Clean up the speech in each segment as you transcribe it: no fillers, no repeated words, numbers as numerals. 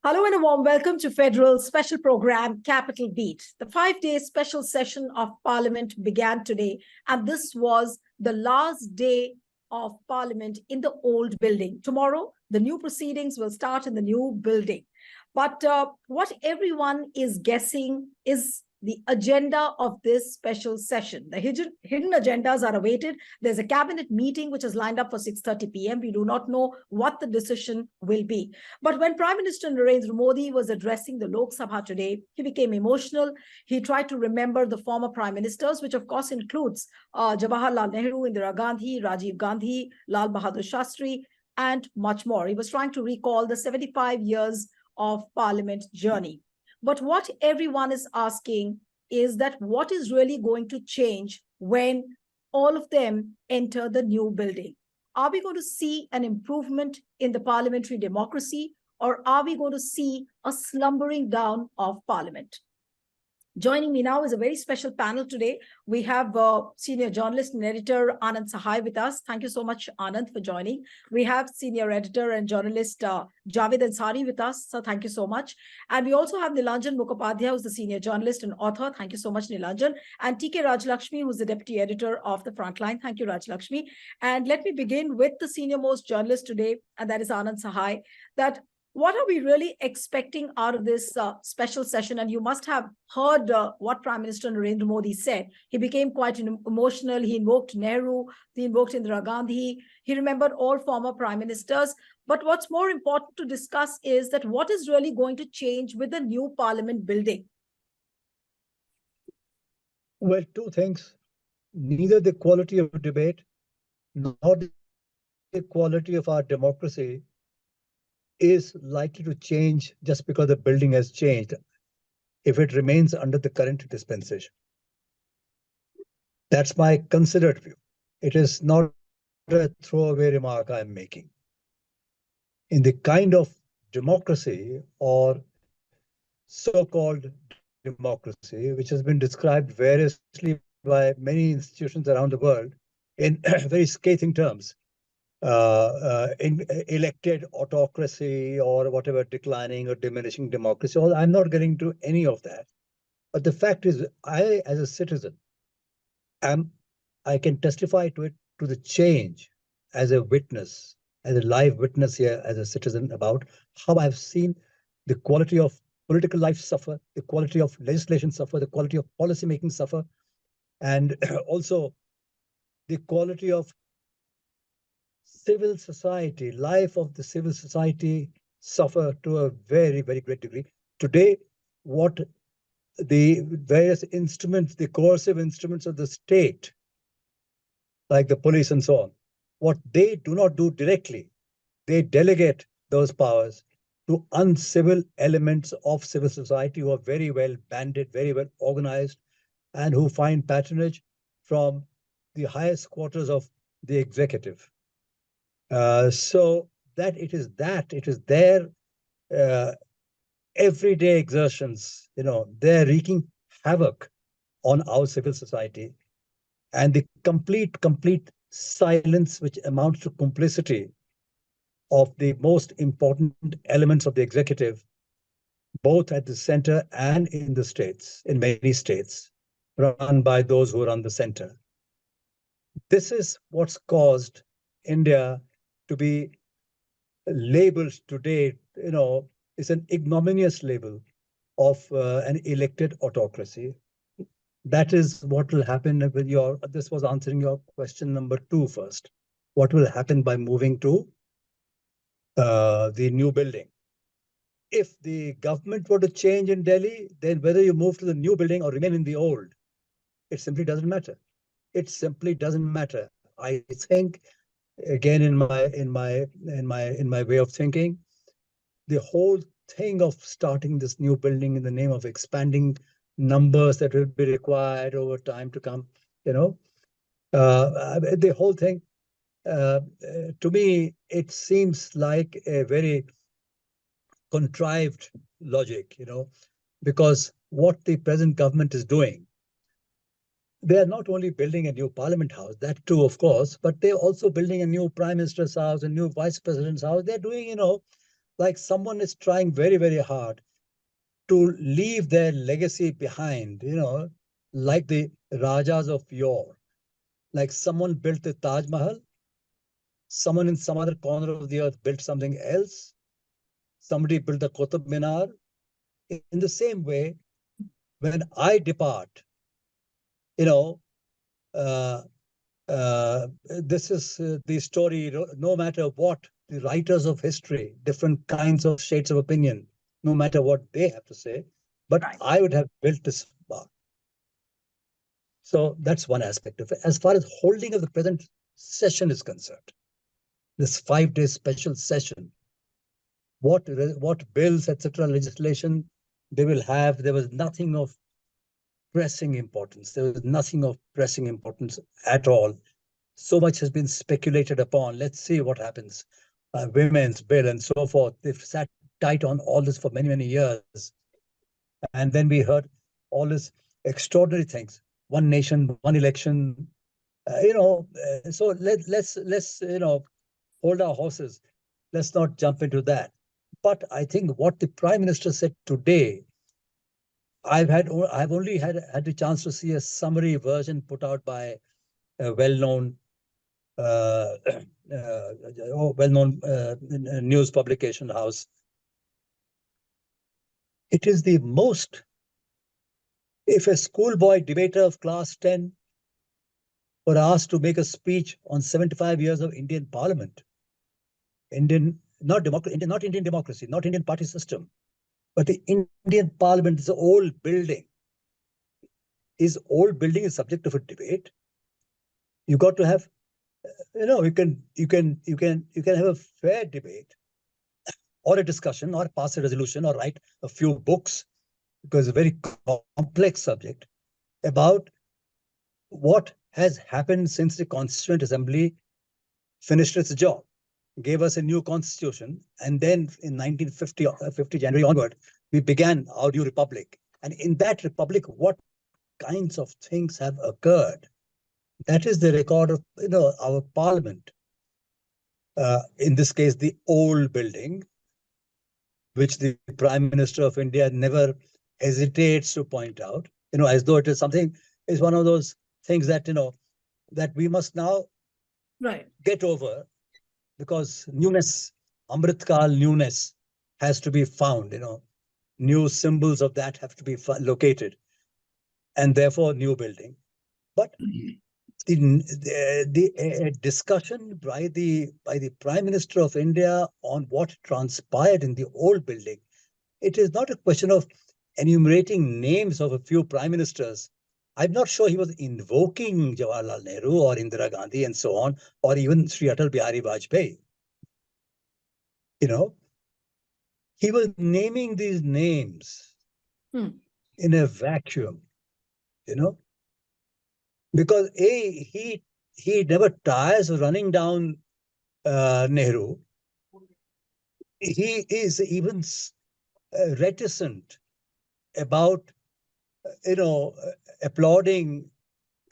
Hello and a warm welcome to Federal Special Program Capital Beat. The 5-day special session of Parliament began today, and this was the last day of Parliament in the old building. Tomorrow, the new proceedings will start in the new building. But what everyone is guessing is the agenda of this special session. The hidden agendas are awaited. There's a cabinet meeting which is lined up for 6:30 p.m. We do not know what the decision will be. But when Prime Minister Narendra Modi was addressing the Lok Sabha today, he became emotional. He tried to remember the former prime ministers, which of course includes Jawaharlal Nehru, Indira Gandhi, Rajiv Gandhi, Lal Bahadur Shastri, and much more. He was trying to recall the 75 years of Parliament journey. But what everyone is asking is that what is really going to change when all of them enter the new building? Are we going to see an improvement in the parliamentary democracy, or are we going to see a slumbering down of Parliament? Joining me now is a very special panel today. We have senior journalist and editor Anand Sahai with us. Thank you so much, Anand, for joining. We have senior editor and journalist Javed Ansari with us. So thank you so much. And we also have Nilanjan Mukhopadhyay, who's the senior journalist and author. Thank you so much, Nilanjan. And TK Rajlakshmi, who's the deputy editor of The Frontline. Thank you, Rajlakshmi. And let me begin with the senior most journalist today, and that is Anand Sahai. That what are we really expecting out of this special session? And you must have heard what Prime Minister Narendra Modi said. He became quite emotional. He invoked Nehru. He invoked Indira Gandhi. He remembered all former prime ministers. But what's more important to discuss is that what is really going to change with the new Parliament building? Well, two things. Neither the quality of debate nor the quality of our democracy is likely to change just because the building has changed if it remains under the current dispensation. That's my considered view. It is not a throwaway remark I'm making. In the kind of democracy or so-called democracy, which has been described variously by many institutions around the world in very scathing terms, in elected autocracy or whatever, declining or diminishing democracy. I'm not getting to any of that. But the fact is, I, as a citizen, I can testify to it, to the change as a witness, as a live witness here, as a citizen, about how I've seen the quality of political life suffer, the quality of legislation suffer, the quality of policy making suffer, and also the quality of civil society, life of the civil society suffer to a very, very great degree. Today, what the various instruments, the coercive instruments of the state, like the police and so on, what they do not do directly, they delegate those powers to uncivil elements of civil society who are very well banded, very well organized, and who find patronage from the highest quarters of the executive. So that it is their everyday exertions, they're wreaking havoc on our civil society, and the complete silence, which amounts to complicity of the most important elements of the executive, both at the center and in the states, in many states, run by those who run the center. This is what's caused India to be labeled today, is an ignominious label of an elected autocracy. That is what will happen with this was answering your question number 2 first. What will happen by moving to the new building? If the government were to change in Delhi, then whether you move to the new building or remain in the old, it simply doesn't matter. It simply doesn't matter. I think, again, in my way of thinking, the whole thing of starting this new building in the name of expanding numbers that will be required over time to come, the whole thing, to me, it seems like a very contrived logic, because what the present government is doing, they are not only building a new parliament house, that too, of course, but they're also building a new prime minister's house, a new vice president's house. They're doing, like someone is trying very, very hard to leave their legacy behind, like the Rajas of yore. Like someone built the Taj Mahal, someone in some other corner of the earth built something else, somebody built the Qutub Minar. In the same way, when I depart, you know, uh, this is the story, no matter what the writers of history, different kinds of shades of opinion, no matter what they have to say, but Right. I would have built this bar. So that's one aspect of it. As far as holding of the present session is concerned, this 5-day special session, what bills, etc., legislation they will have, there was nothing of pressing importance. There was nothing of pressing importance at all. So much has been speculated upon. Let's see what happens. Women's bill and so forth. They've sat tight on all this for many, many years. And then we heard all these extraordinary things. One nation, one election. So let's hold our horses. Let's not jump into that. But I think what the Prime Minister said today, I've only had the chance to see a summary version put out by a well-known news publication house. It is the most, if a schoolboy debater of class 10 were asked to make a speech on 75 years of Indian Parliament, not Indian democracy, not Indian party system, but the Indian Parliament is an old building. Is old building is subject of a debate? You got to have, you can have a fair debate or a discussion or pass a resolution or write a few books, because it's a very complex subject, about what has happened since the Constituent Assembly finished its job, gave us a new constitution, and then in 1950, 50 January onward, we began our new republic. And in that republic, what kinds of things have occurred? That is the record of our parliament. In this case, the old building, which the Prime Minister of India never hesitates to point out, as though it is something, is one of those things that, that we must now get over, because newness, Amritkal newness has to be found, new symbols of that have to be located, and therefore new building. But the discussion by the Prime Minister of India on what transpired in the old building, it is not a question of enumerating names of a few prime ministers. I'm not sure he was invoking Jawaharlal Nehru or Indira Gandhi and so on, or even Sri Atal Bihari Vajpayee. He was naming these names in a vacuum, because he never tires of running down Nehru. He is even reticent about applauding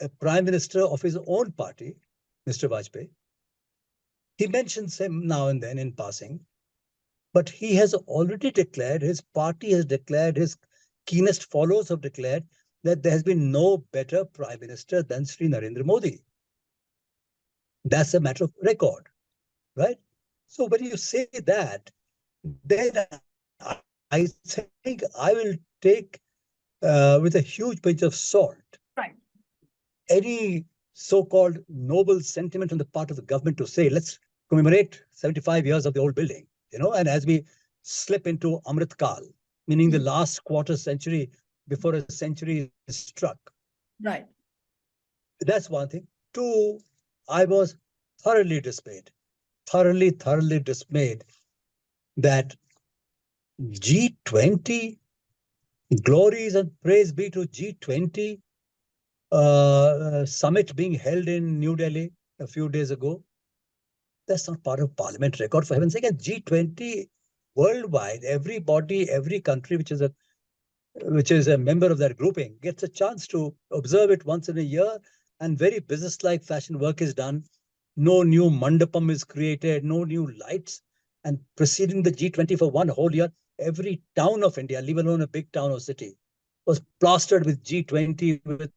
a prime minister of his own party, Mr. Vajpayee. He mentions him now and then in passing, but he has already declared, his party has declared, his keenest followers have declared that there has been no better prime minister than Sri Narendra Modi. That's a matter of record, right? So when you say that, then I think I will take with a huge pinch of salt any so-called noble sentiment on the part of the government to say, let's commemorate 75 years of the old building, and as we slip into Amrit Kal, meaning the last quarter century before a century is struck. Right. That's one thing. Two, I was thoroughly dismayed that G20, glories and praise be to G20 summit being held in New Delhi a few days ago. That's not part of Parliament record, for heaven's sake. And G20 worldwide, everybody, every country which is a member of that grouping gets a chance to observe it once in a year, and very business-like fashion work is done. No new mandapam is created, no new lights And preceding the G20 for one whole year, every town of India, leave alone a big town or city, was plastered with G20, with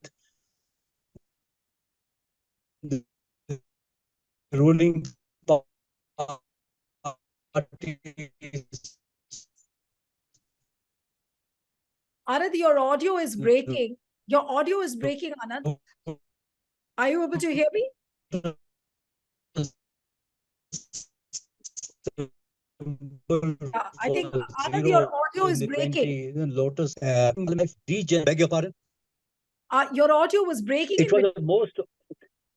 the ruling parties. Anand, your audio is breaking. Your audio is breaking, Anand. Are you able to hear me? I think, Anand, your audio is breaking. Lotus, beg your pardon? Your audio was breaking. It was the most.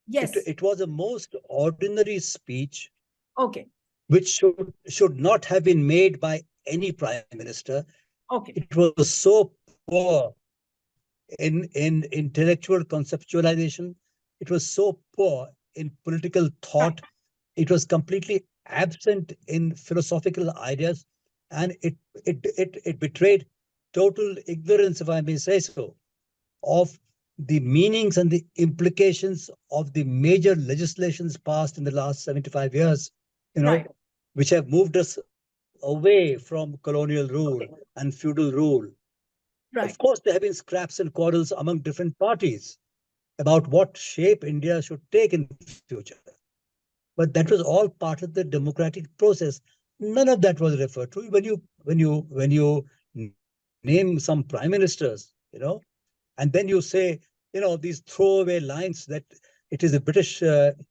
Yes. It was a most ordinary speech. Okay. Which should not have been made by any prime minister. Okay. It was so poor in intellectual conceptualization. It was so poor in political thought. It was completely absent in philosophical ideas, and it betrayed total ignorance, if I may say so, of the meanings and the implications of the major legislations passed in the last 75 years, Right. which have moved us away from colonial rule and feudal rule. Right. Of course, there have been scraps and quarrels among different parties about what shape India should take in the future. But that was all part of the democratic process. None of that was referred to. When you name some prime ministers, and then you say, these throwaway lines that it is the British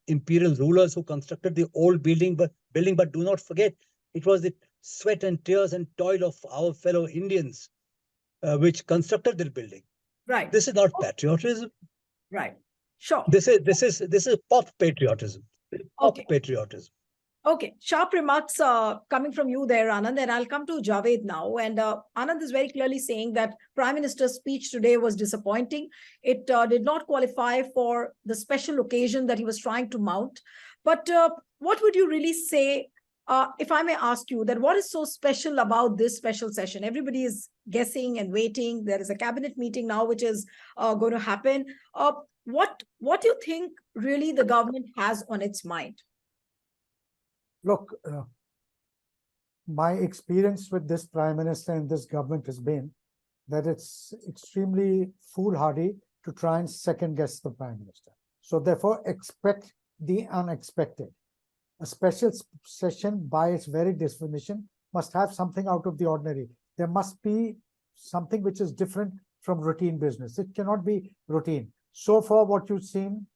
imperial rulers who constructed the old building, but do not forget, it was the sweat and tears and toil of our fellow Indians which constructed the building. Right. This is not patriotism. Right. Sure. This is pop patriotism. Pop patriotism. Okay, sharp remarks coming from you there, Anand, and I'll come to Javed now. And Anand is very clearly saying that Prime Minister's speech today was disappointing. It did not qualify for the special occasion that he was trying to mount. But what would you really say, if I may ask you, that what is so special about this special session? Everybody is guessing and waiting. There is a cabinet meeting now, which is going to happen. What do you think really the government has on its mind? Look, my experience with this Prime Minister and this government has been that it's extremely foolhardy to try and second guess the Prime Minister. So therefore, expect the unexpected. A special session, by its very definition, must have something out of the ordinary. There must be something which is different from routine business. It cannot be routine. So far, what you've seen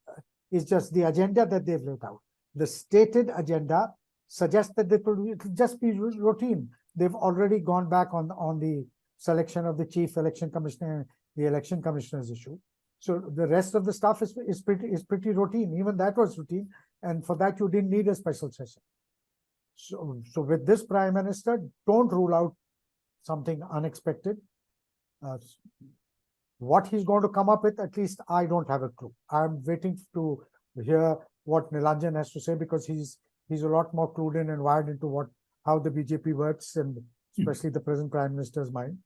is just the agenda that they've laid out. The stated agenda suggests that it will just be routine. They've already gone back on the selection of the chief election commissioner and the election commissioner's issue. So the rest of the stuff is pretty routine. Even that was routine, and for that you didn't need a special session. So with this Prime Minister, don't rule out something unexpected. What he's going to come up with, at least I don't have a clue. I'm waiting to hear what Nilanjan has to say, because he's a lot more clued in and wired into how the BJP works, and especially the present Prime Minister's mind.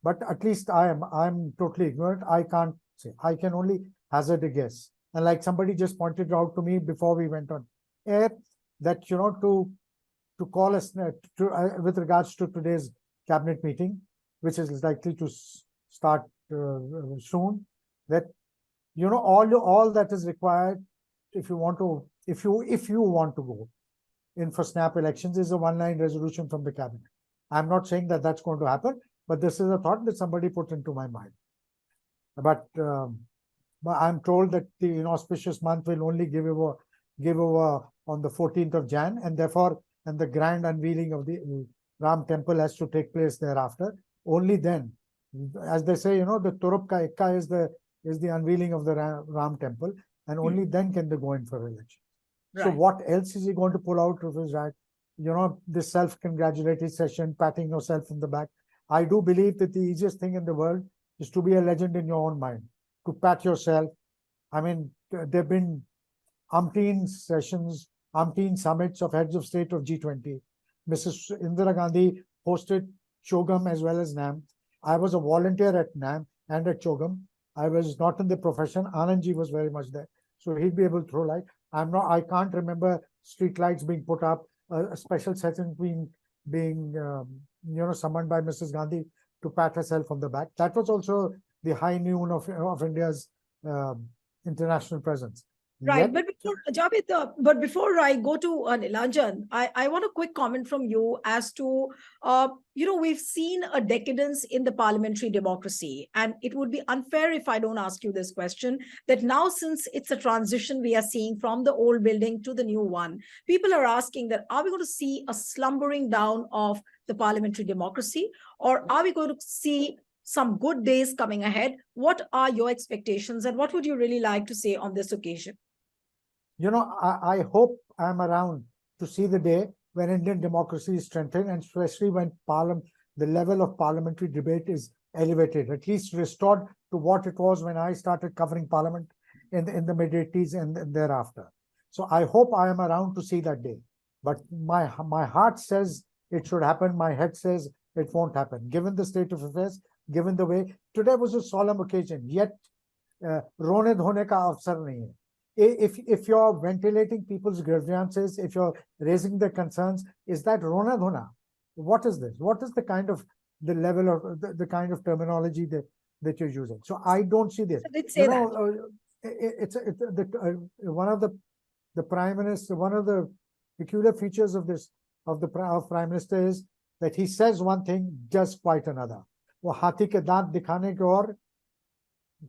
But at least I'm totally ignorant. I can't say. I can only hazard a guess. And like somebody just pointed out to me before we went on air, that to call us with regards to today's cabinet meeting, which is likely to start soon, that all that is required if you want to go in for snap elections is a one-line resolution from the cabinet. I'm not saying that that's going to happen, but this is a thought that somebody put into my mind. But I'm told that the inauspicious month will only give over on the 14th of Jan, and therefore, and the grand unveiling of the Ram temple has to take place thereafter. Only then, as they say, the Turup ka Ekka is the unveiling of the Ram temple, and only then can they go in for election. Right. So what else is he going to pull out of his right? This self-congratulatory session, patting yourself in the back. I do believe that the easiest thing in the world is to be a legend in your own mind, to pat yourself. I mean, there have been umpteen sessions, umpteen summits of heads of state of G20. Mrs. Indira Gandhi hosted Chogam as well as NAM. I was a volunteer at NAM and at Chogam. I was not in the profession. Anandji was very much there. So he'd be able to throw light. I can't remember street lights being put up a special session being summoned by Mrs. Gandhi to pat herself on the back. That was also the high noon of India's international presence. Right, but before Javed, but before I go to Nilanjan, I want a quick comment from you as to, we've seen a decadence in the parliamentary democracy, and it would be unfair if I don't ask you this question, that now since it's a transition we are seeing from the old building to the new one, people are asking that, are we going to see a slumbering down of the parliamentary democracy, or are we going to see some good days coming ahead? What are your expectations, and what would you really like to say on this occasion? I hope I'm around to see the day when Indian democracy is strengthened, and especially when the level of parliamentary debate is elevated, at least restored to what it was when I started covering parliament in the mid-80s and thereafter. So I hope I am around to see that day. But my heart says it should happen. My head says it won't happen. Given the state of affairs, given the way, today was a solemn occasion, yet rone dhone ka avsar nahi hai. If you're ventilating people's grievances, if you're raising their concerns, is that rona dhona? What is this? What is the kind of level of the kind of terminology that you're using? So I don't see this. Let's say one of the prime minister, one of the peculiar features of prime minister is that he says one thing, does quite another. वो हाथी के दांत दिखाने के और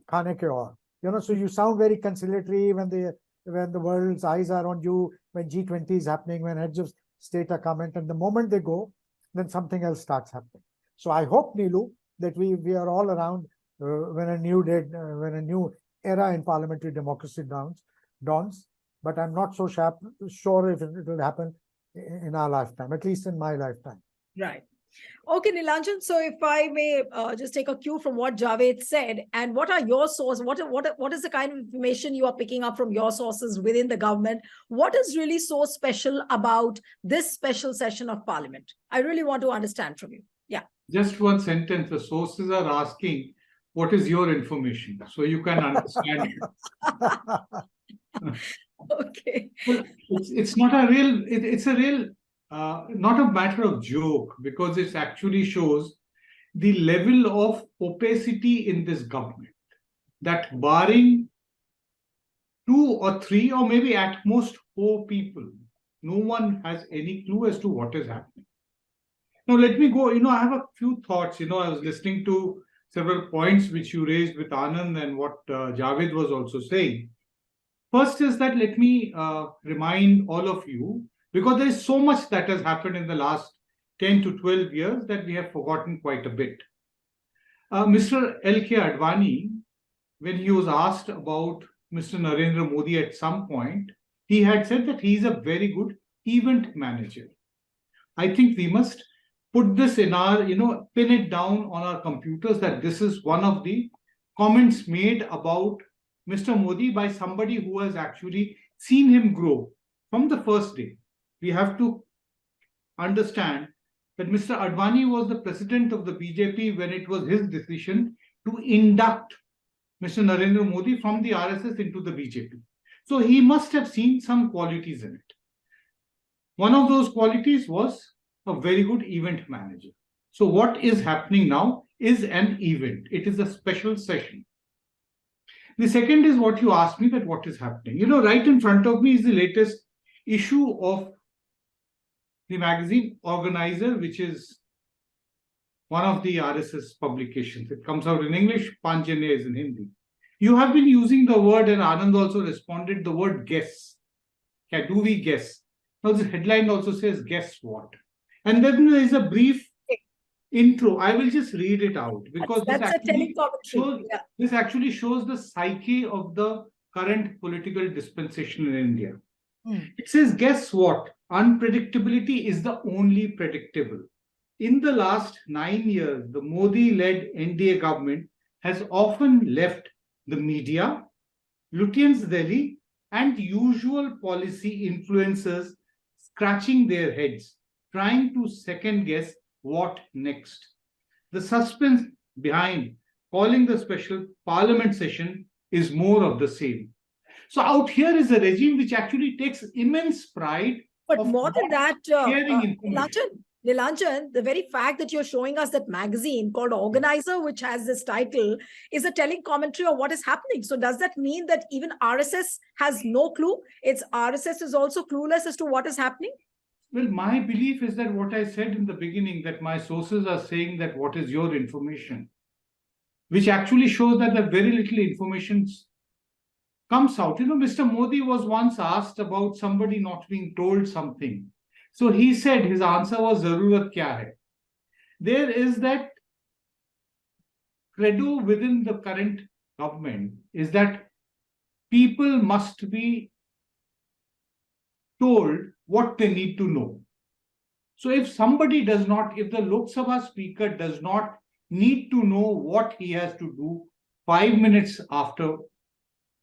खाने के और. So you sound very conciliatory when the world's eyes are on you, when G20 is happening, when heads of state are coming, and the moment they go, then something else starts happening. So I hope, Neelu, that we are all around when a new era in parliamentary democracy dawns. But I'm not so sure if it will happen in our lifetime, at least in my lifetime. Right. Okay, Nilanjan. So if I may just take a cue from what Javed said, and what are your sources? What is the kind of information you are picking up from your sources within the government? What is really so special about this special session of Parliament? I really want to understand from you. Yeah. Just one sentence. The sources are asking, what is your information? So you can understand. Okay. Well, it's not a real, it's a real, not a matter of joke, because it actually shows the level of opacity in this government, that barring 2 or 3 or maybe at most 4 people, no one has any clue as to what is happening. Now, let me go, I have a few thoughts. I was listening to several points which you raised with Anand and what Javed was also saying. First is that let me remind all of you, because there is so much that has happened in the last 10 to 12 years that we have forgotten quite a bit. Mr. L.K. Advani, when he was asked about Mr. Narendra Modi at some point, he had said that he is a very good event manager. I think we must put this in our, pin it down on our computers, that this is one of the comments made about Mr. Modi by somebody who has actually seen him grow from the first day. We have to understand that Mr. Advani was the president of the BJP when it was his decision to induct Mr. Narendra Modi from the RSS into the BJP. So he must have seen some qualities in it. One of those qualities was a very good event manager. So what is happening now is an event. It is a special session. The second is what you asked me, that what is happening. Right in front of me is the latest issue of the magazine Organizer, which is one of the RSS publications. It comes out in English, Panjane is in Hindi. You have been using the word, and Anand also responded, the word guess. Do we guess? Now, the headline also says, guess what? And then there is a brief intro. I will just read it out, because this actually shows the psyche of the current political dispensation in India. It says, guess what? Unpredictability is the only predictable. In the last 9 years, the Modi-led NDA government has often left the media, Lutyens Delhi, and usual policy influencers scratching their heads, trying to second-guess what next. The suspense behind calling the special parliament session is more of the same. So out here is a regime which actually takes immense pride but of more than not that, sharing information. Nilanjan, the very fact that you're showing us that magazine called Organizer, which has this title, is a telling commentary of what is happening. So does that mean that even RSS has no clue? It's RSS is also clueless as to what is happening? Well, my belief is that what I said in the beginning, that my sources are saying that what is your information, which actually shows that the very little information comes out. Mr. Modi was once asked about somebody not being told something. So he said, his answer was, Zarurat kya hai? There is that credo within the current government is that people must be told what they need to know. So if somebody does not, if the Lok Sabha speaker does not need to know what he has to do 5 minutes after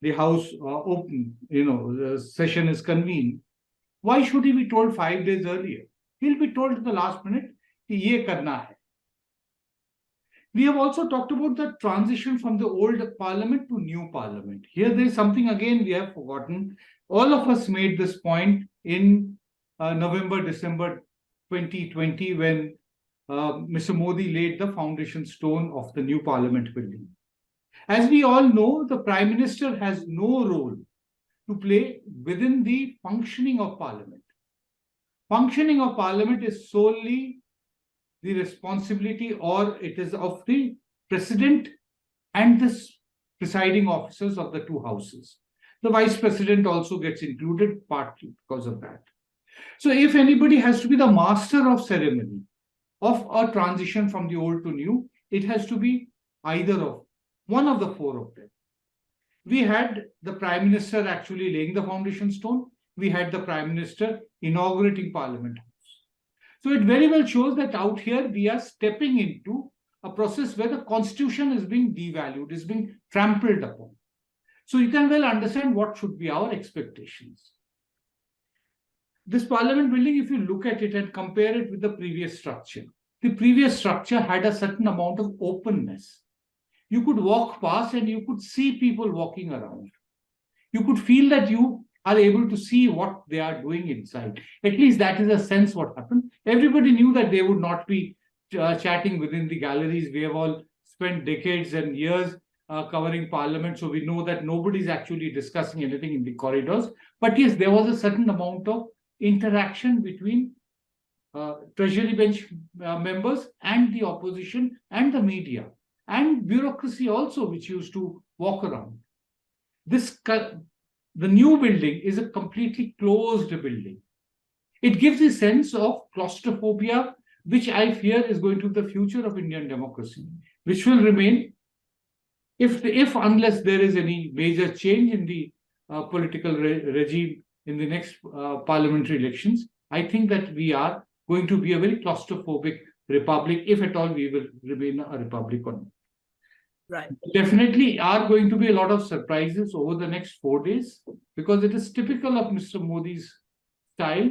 the house the session is convened, why should he be told 5 days earlier? He'll be told at the last minute, ye karna hai. We have also talked about the transition from the old parliament to new parliament. Here there is something again we have forgotten. All of us made this point in November, December 2020 when Mr. Modi laid the foundation stone of the new parliament building. As we all know, the Prime Minister has no role to play within the functioning of Parliament. Functioning of Parliament is solely the responsibility, or it is of the President and the presiding officers of the two houses. The Vice President also gets included partly because of that. So if anybody has to be the master of ceremony of a transition from the old to new, it has to be either of one of the four of them. We had the Prime Minister actually laying the foundation stone. We had the Prime Minister inaugurating Parliament House. So it very well shows that out here we are stepping into a process where the Constitution is being devalued, is being trampled upon. So you can well understand what should be our expectations. This Parliament building, if you look at it and compare it with the previous structure had a certain amount of openness. You could walk past and you could see people walking around. You could feel that you are able to see what they are doing inside. At least that is a sense what happened. Everybody knew that they would not be chatting within the galleries. We have all spent decades and years covering Parliament, so we know that nobody is actually discussing anything in the corridors. But yes, there was a certain amount of interaction between Treasury bench members and the opposition and the media and bureaucracy also, which used to walk around. The new building is a completely closed building. It gives a sense of claustrophobia, which I fear is going to be the future of Indian democracy, which will remain if unless there is any major change in the political regime in the next parliamentary elections. I think that we are going to be a very claustrophobic republic, if at all we will remain a republic or not. Right. Definitely are going to be a lot of surprises over the next 4 days, because it is typical of Mr. Modi's style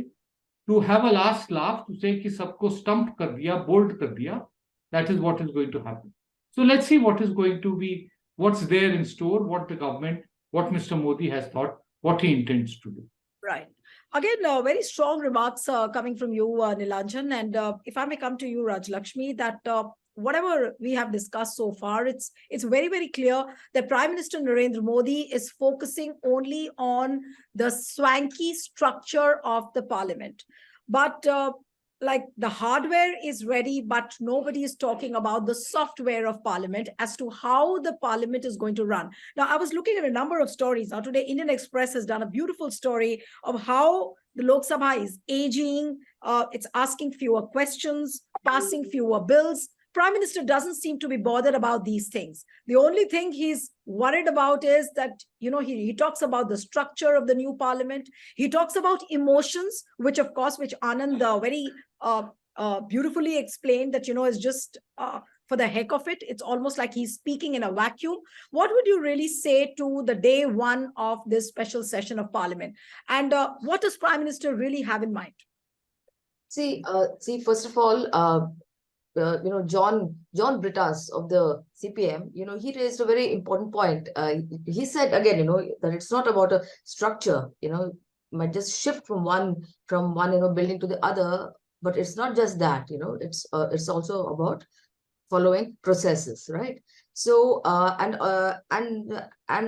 to have a last laugh, to say ki sabko stumped kar diya, bold kar diya. That is what is going to happen. So let's see what is going to be, what's there in store, what the government, what Mr. Modi has thought, what he intends to do. Right. Again, very strong remarks coming from you, Nilanjan. And if I may come to you, Rajlakshmi, that whatever we have discussed so far, it's very, very clear that Prime Minister Narendra Modi is focusing only on the swanky structure of the parliament. But like the hardware is ready, but nobody is talking about the software of parliament as to how the parliament is going to run. Now, I was looking at a number of stories. Now, today, Indian Express has done a beautiful story of how the Lok Sabha is aging. It's asking fewer questions, passing fewer bills. Prime Minister doesn't seem to be bothered about these things. The only thing he's worried about is that, he talks about the structure of the new parliament. He talks about emotions, which Anand very beautifully explained that, is just for the heck of it. It's almost like he's speaking in a vacuum. What would you really say to the day one of this special session of parliament? And what does Prime Minister really have in mind? See, first of all, John Brittas of the CPM, he raised a very important point. He said again, that it's not about a structure. might just shift from one building to the other. But it's not just that, it's also about following processes, right? So and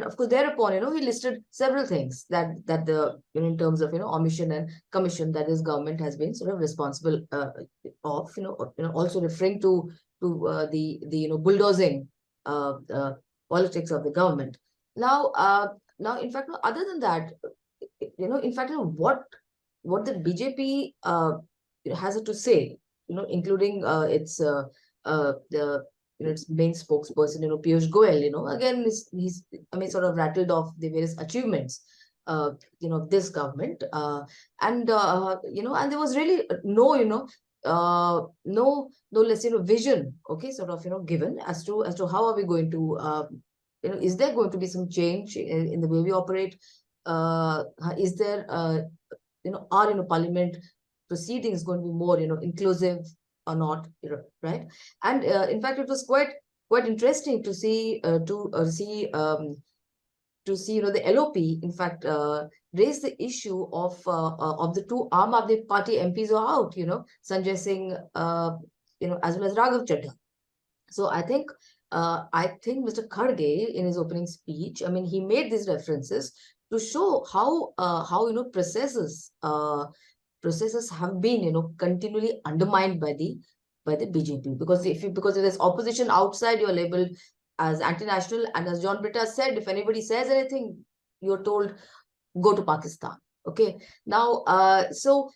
of course thereupon, he listed several things that the in terms of omission and commission that this government has been sort of responsible of, also referring to the bulldozing politics of the government. Now in fact, other than that, in fact, what the BJP has to say, including the its main spokesperson, Piyush Goyal, again, he's sort of rattled off the various achievements, this government, and there was really no less, vision, okay, sort of, given as to how are we going to, is there going to be some change in the way we operate? Is there, are, Parliament proceedings going to be more, inclusive or not, right? And in fact, it was quite interesting to see the LOP, in fact, raise the issue of the two Aam Aadmi Party MPs who are out, Sanjay Singh, as well as Raghav Chadha. So I think Mr. Kharge, in his opening speech, he made these references to show how processes have been, continually undermined by the BJP. Because if there's opposition outside, you're labeled as anti-national. And as John Britta said, if anybody says anything, you're told, go to Pakistan. Okay. Now, so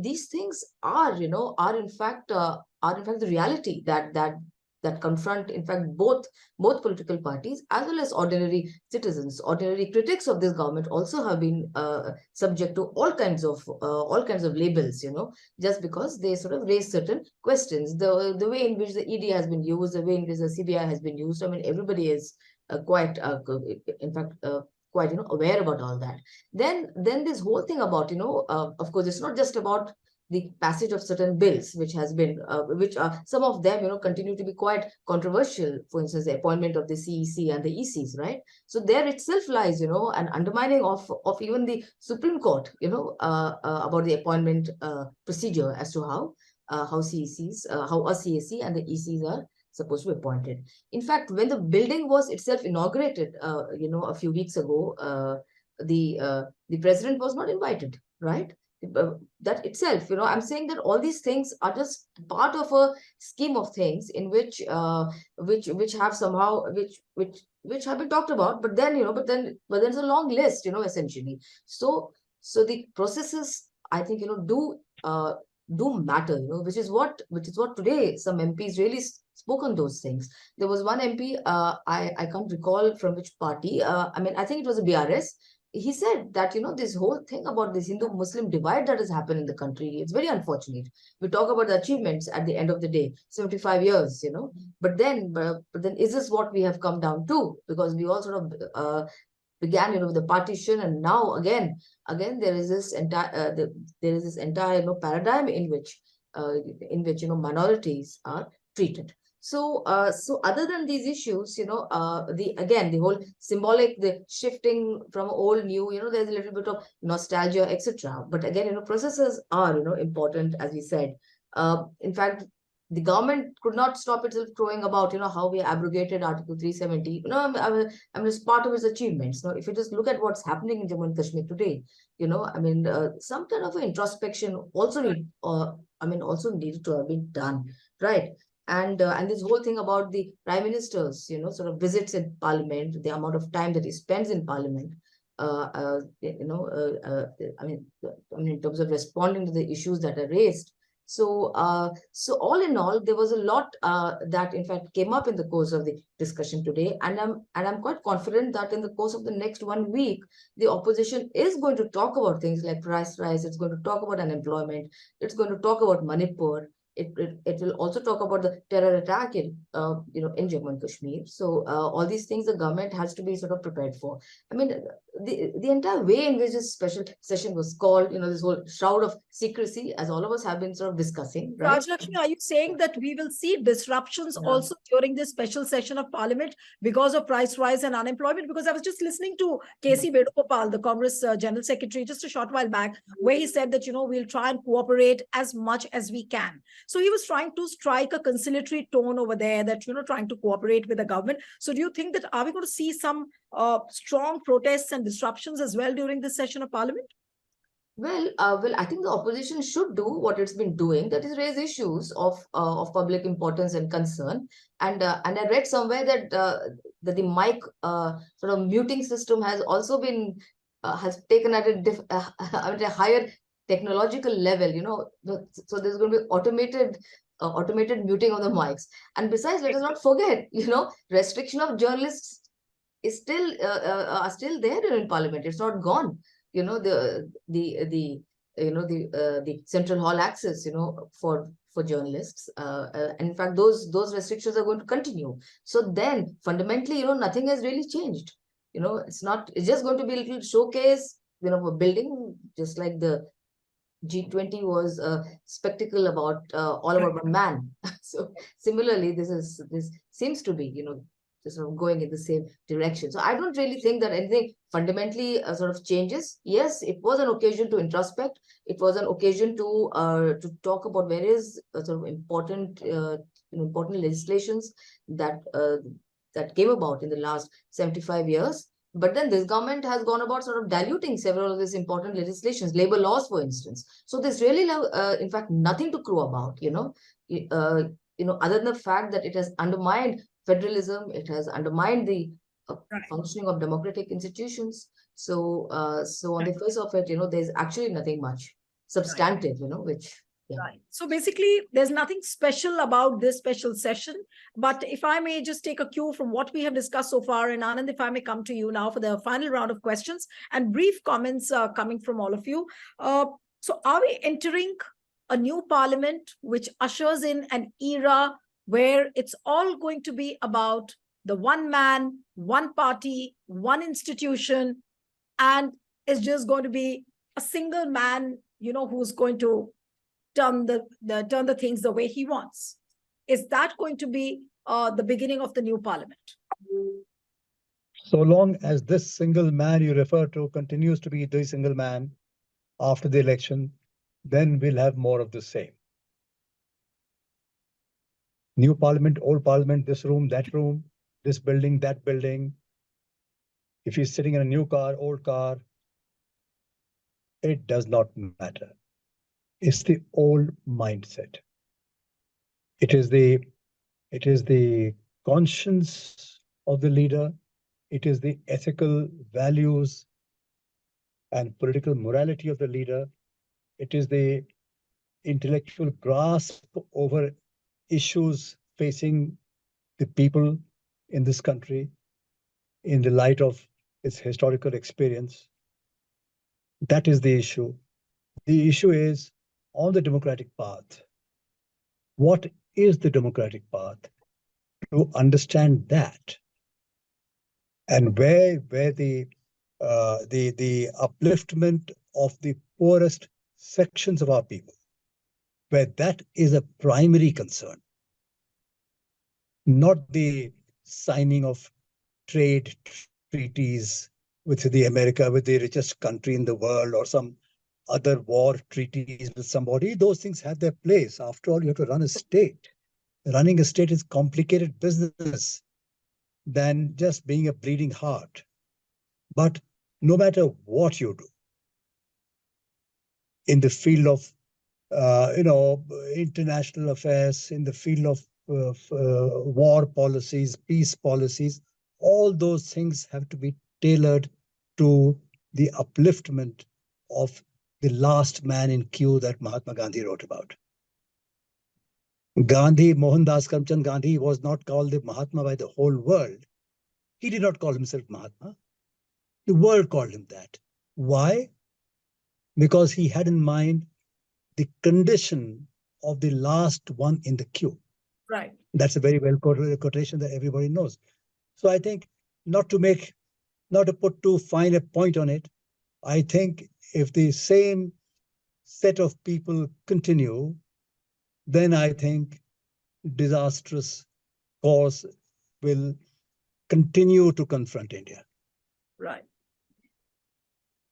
these things are in fact the reality that confront, in fact, both political parties as well as ordinary citizens. Ordinary critics of this government also have been subject to all kinds of labels, just because they sort of raise certain questions. The way in which the ED has been used, the way in which the CBI has been used, everybody is quite, in fact, quite aware about all that. Then this whole thing about, of course, it's not just about the passage of certain bills, which has been, some of them, continue to be quite controversial. For instance, the appointment of the CEC and the ECs, right? So there itself lies, an undermining of even the Supreme Court, about the appointment procedure as to how CECs, how a CEC and the ECs are supposed to be appointed. In fact, when the building was itself inaugurated, a few weeks ago, the president was not invited, right? That itself, I'm saying that all these things are just part of a scheme of things in which have somehow which have been talked about, but then there's a long list, essentially. So the processes, I think, do matter, which is what today some MPs really spoke on those things. There was one MP, I can't recall from which party. I think it was a BRS. He said that, this whole thing about this Hindu-Muslim divide that has happened in the country, it's very unfortunate. We talk about the achievements at the end of the day, 75 years, but then is this what we have come down to? Because we all sort of began, with the partition, and now again there is this entire paradigm in which minorities are treated. So other than these issues, the whole symbolic, the shifting from old, new, there's a little bit of nostalgia, etc. But again, processes are, important, as we said. In fact, the government could not stop itself crowing about, how we abrogated Article 370. It's part of its achievements. If you just look at what's happening in Jammu and Kashmir today, some kind of introspection also needed to have been done, right? And this whole thing about the Prime Minister's, sort of visits in Parliament, the amount of time that he spends in Parliament, in terms of responding to the issues that are raised. So all in all, there was a lot that, in fact, came up in the course of the discussion today, and I'm quite confident that in the course of the next 1 week, the opposition is going to talk about things like price rise. It's going to talk about unemployment. It's going to talk about Manipur. It will also talk about the terror attack in Jammu and Kashmir. So all these things the government has to be sort of prepared for. the entire way in which this special session was called, this whole shroud of secrecy, as all of us have been sort of discussing, right? Rajlakshmi, are you saying that we will see disruptions Yeah. also during this special session of Parliament because of price rise and unemployment? Because I was just listening to KC Vedugopal, the Congress General Secretary, just a short while back, where he said that, we'll try and cooperate as much as we can. So he was trying to strike a conciliatory tone over there that, trying to cooperate with the government. So do you think that, are we going to see some strong protests and disruptions as well during this session of Parliament? Well, I think the opposition should do what it's been doing, that is raise issues of public importance and concern. And I read somewhere that that the mic sort of muting system has also been has taken at at a higher technological level. So there's going to be automated muting of the mics. And besides, let us not forget, restriction of journalists is still are still there in Parliament. It's not gone. The central hall access, for journalists. And in fact, those restrictions are going to continue. So then fundamentally, nothing has really changed. It's just going to be a little showcase, for building, just like the G20 was a spectacle about all about one man. So similarly, this seems to be, just sort of going in the same direction. So I don't really think that anything fundamentally sort of changes. Yes, it was an occasion to introspect. It was an occasion to talk about various sort of important legislations that came about in the last 75 years. But then this government has gone about sort of diluting several of these important legislations, labor laws, for instance. So there's really, in fact, nothing to crow about, other than the fact that it has undermined federalism, it has undermined the functioning of democratic institutions. So on the face of it, there's actually nothing much substantive, which. Yeah. Right. So basically, there's nothing special about this special session. But if I may just take a cue from what we have discussed so far, and Anand, if I may come to you now for the final round of questions and brief comments coming from all of you. So are we entering a new parliament which ushers in an era where it's all going to be about the one man, one party, one institution, and it's just going to be a single man, who's going to turn the things the way he wants? Is that going to be the beginning of the new parliament? So long as this single man you refer to continues to be the single man after the election, then we'll have more of the same. New parliament, old parliament, this room, that room, this building, that building. If he's sitting in a new car, old car, it does not matter. It's the old mindset. It is the conscience of the leader. It is the ethical values and political morality of the leader. It is the intellectual grasp over issues facing the people in this country in the light of its historical experience. That is the issue. The issue is on the democratic path. What is the democratic path? To understand that, and where the upliftment of the poorest sections of our people, where that is a primary concern, not the signing of trade treaties with the richest country in the world, or some other war treaties with somebody. Those things have their place. After all, you have to run a state. Running a state is complicated business than just being a bleeding heart. But no matter what you do in the field of international affairs, in the field of war policies, peace policies, all those things have to be tailored to the upliftment of the last man in queue that Mahatma Gandhi wrote about. Mohandas Karamchand Gandhi was not called the Mahatma by the whole world. He did not call himself Mahatma. The world called him that. Why? Because he had in mind the condition of the last one in the queue. Right. That's a very well quotation that everybody knows. So I think not to make not to put too fine a point on it, I think if the same set of people continue, then I think disastrous course will continue to confront India. Right.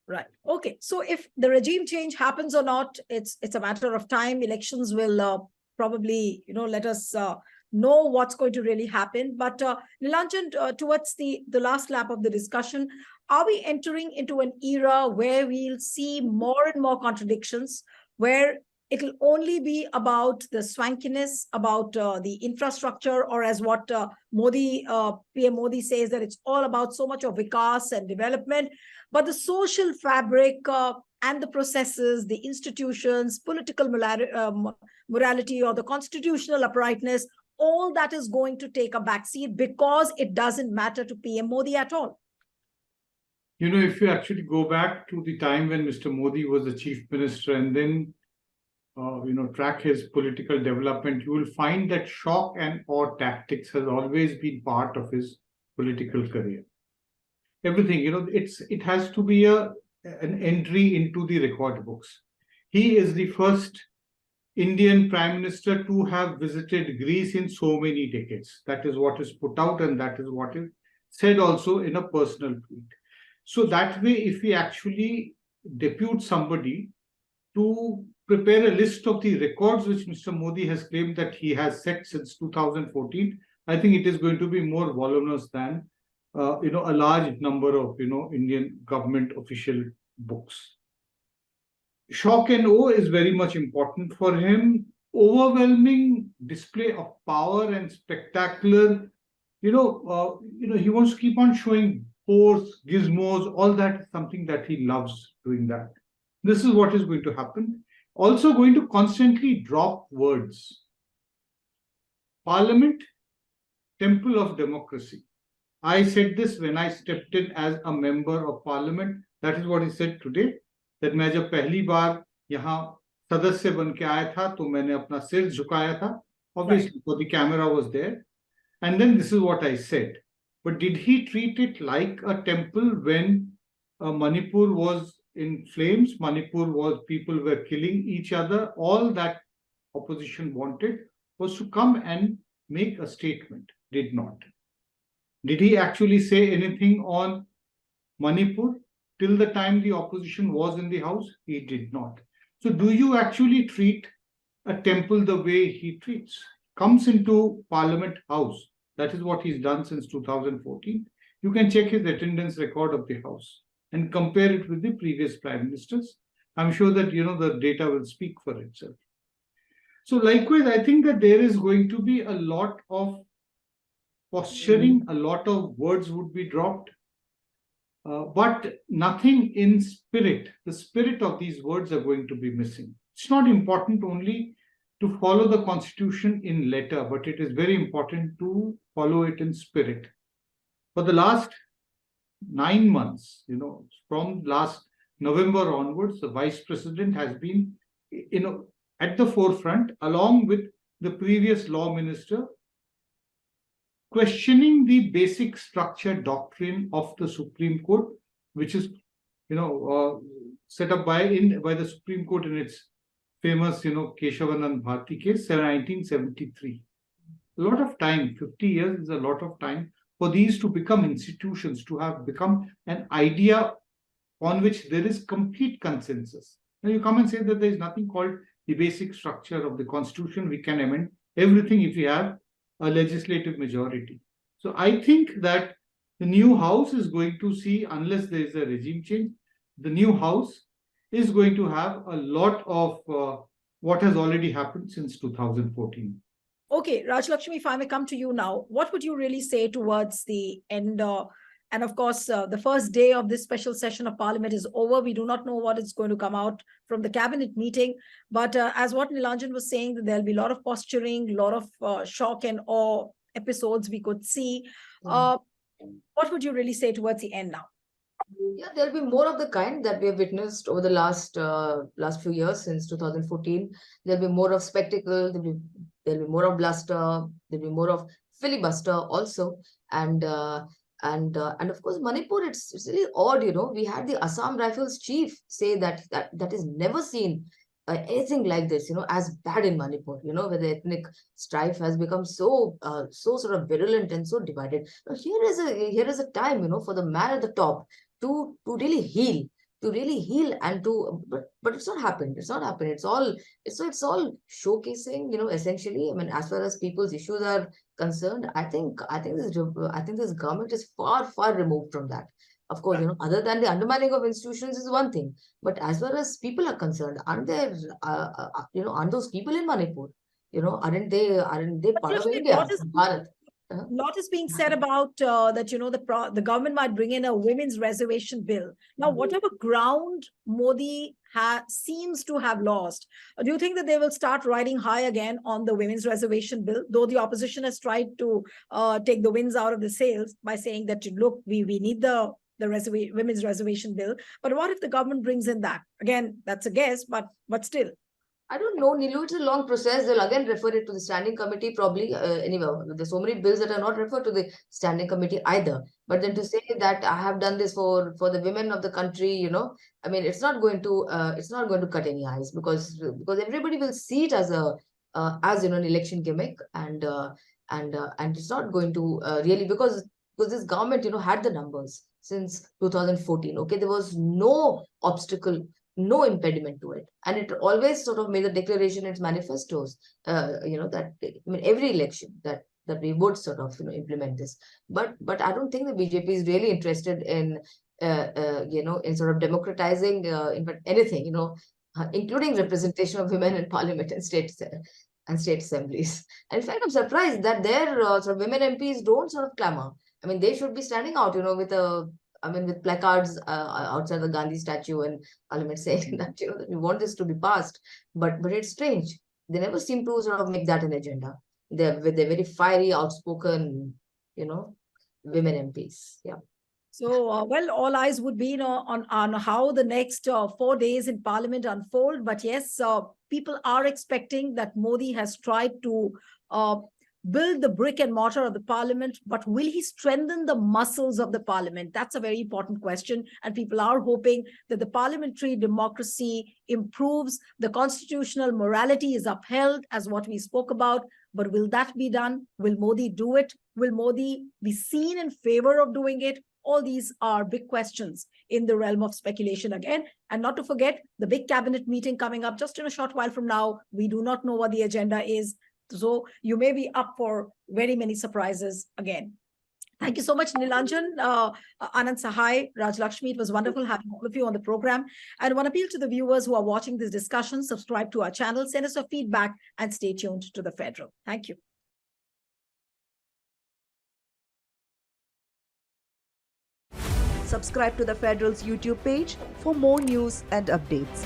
Right. Okay. So if the regime change happens or not, it's a matter of time. Elections will probably, let us know what's going to really happen. But Nilanjan, towards the last lap of the discussion, are we entering into an era where we'll see more and more contradictions, where it'll only be about the swankiness, about the infrastructure, or as what PM Modi says, that it's all about so much of vikas and development, but the social fabric and the processes, the institutions, political morality, or the constitutional uprightness, all that is going to take a backseat because it doesn't matter to PM Modi at all. If you actually go back to the time when Mr. Modi was the chief minister and then track his political development, you will find that shock and awe tactics has always been part of his political career. Everything, it has to be an entry into the record books. He is the first Indian Prime Minister to have visited Greece in so many decades. That is what is put out, and that is what is said also in a personal tweet. So that way, if we actually depute somebody to prepare a list of the records which Mr. Modi has claimed that he has set since 2014, I think it is going to be more voluminous than a large number of Indian government official books. Shock and awe is very much important for him. Overwhelming display of power and spectacular, he wants to keep on showing force, gizmos, all that is something that he loves doing that. This is what is going to happen. Also going to constantly drop words. Parliament, temple of democracy. I said this when I stepped in as a member of parliament. That is what he said today. That मैं जब पहली बार यहाँ सदस्य बन के आया था, तो मैंने अपना सिर झुकाया था. Obviously, so the camera was there. And then this is what I said. But did he treat it like a temple when Manipur was in flames? People were killing each other. All that opposition wanted was to come and make a statement. Did not. Did he actually say anything on Manipur till the time the opposition was in the house? He did not. So do you actually treat a temple the way he treats? Comes into Parliament House. That is what he's done since 2014. You can check his attendance record of the House and compare it with the previous prime ministers. I'm sure that, the data will speak for itself. So likewise, I think that there is going to be a lot of posturing, a lot of words would be dropped, but nothing in spirit. The spirit of these words are going to be missing. It's not important only to follow the constitution in letter, but it is very important to follow it in spirit. For the last 9 months, from last November onwards, the vice president has been, at the forefront, along with the previous law minister, questioning the basic structure doctrine of the Supreme Court, which is, set up by the Supreme Court in its famous, Keshavanand Bharti case, 1973. A lot of time, 50 years is a lot of time for these to become institutions, to have become an idea on which there is complete consensus. Now you come and say that there is nothing called the basic structure of the constitution. We can amend everything if we have a legislative majority. So I think that the new house is going to see, unless there is a regime change, the new house is going to have a lot of what has already happened since 2014. Okay, Rajlakshmi, if I may come to you now, what would you really say towards the end? And of course, the first day of this special session of Parliament is over. We do not know what is going to come out from the cabinet meeting. But as what Nilanjan was saying, that there'll be a lot of posturing, a lot of shock and awe episodes we could see. What would you really say towards the end now? Yeah, there'll be more of the kind that we have witnessed over the last few years since 2014. There'll be more of spectacle. There'll be more of bluster. There'll be more of filibuster also. And And of course Manipur, it's really odd, we had the Assam Rifles chief say that is never seen anything like this, as bad in Manipur, where the ethnic strife has become so sort of virulent and so divided. Now, here is a time, for the man at the top to really heal, and but it's not happened. It's not happened. It's all showcasing, essentially. I mean, as far as people's issues are concerned, I think this government is far removed from that. Of course, other than the undermining of institutions is one thing, but as far as people are concerned, aren't those people in Manipur? Aren't they But part of Rashmi, India, Bharat? lot is being said about that, the government might bring in a women's reservation bill. Now, whatever ground Modi seems to have lost, do you think that they will start riding high again on the women's reservation bill? Though the opposition has tried to take the winds out of the sails by saying that, look, we need the women's reservation bill. But what if the government brings in that? Again, that's a guess, but still. I don't know, Nilu. It's a long process. They'll again refer it to the standing committee, probably. Anyway, there's so many bills that are not referred to the standing committee either. But then to say that I have done this for the women of the country, I mean, it's not going to cut any eyes, because everybody will see it as an election gimmick, and it's not going to really, because this government had the numbers since 2014. Okay, there was no obstacle, no impediment to it, and it always sort of made a declaration in its manifestos, that, I mean, every election that we would sort of implement this. But I don't think the BJP is really interested in in sort of democratizing in fact anything, including representation of women in parliament and state assemblies. And in fact, I'm surprised that their sort of women MPs don't sort of clamor. I mean, they should be standing out, with placards outside the Gandhi statue and Parliament saying that, that we want this to be passed. But it's strange. They never seem to sort of make that an agenda. They're very fiery, outspoken, women MPs. Yeah. So, well, all eyes would be on how the next 4 days in Parliament unfold. But yes, people are expecting that Modi has tried to build the brick and mortar of the Parliament, but will he strengthen the muscles of the Parliament? That's a very important question. And people are hoping that the parliamentary democracy improves, the constitutional morality is upheld, as what we spoke about. But will that be done? Will Modi do it? Will Modi be seen in favor of doing it? All these are big questions in the realm of speculation again. And not to forget the big cabinet meeting coming up just in a short while from now. We do not know what the agenda is. So you may be up for very many surprises again. Thank you so much, Nilanjan, Anand Sahai, Raj Lakshmi. It was wonderful having all of you on the program. And I want to appeal to the viewers who are watching this discussion, subscribe to our channel, send us your feedback, and stay tuned to The Federal. Thank you. Subscribe to The Federal's YouTube page for more news and updates.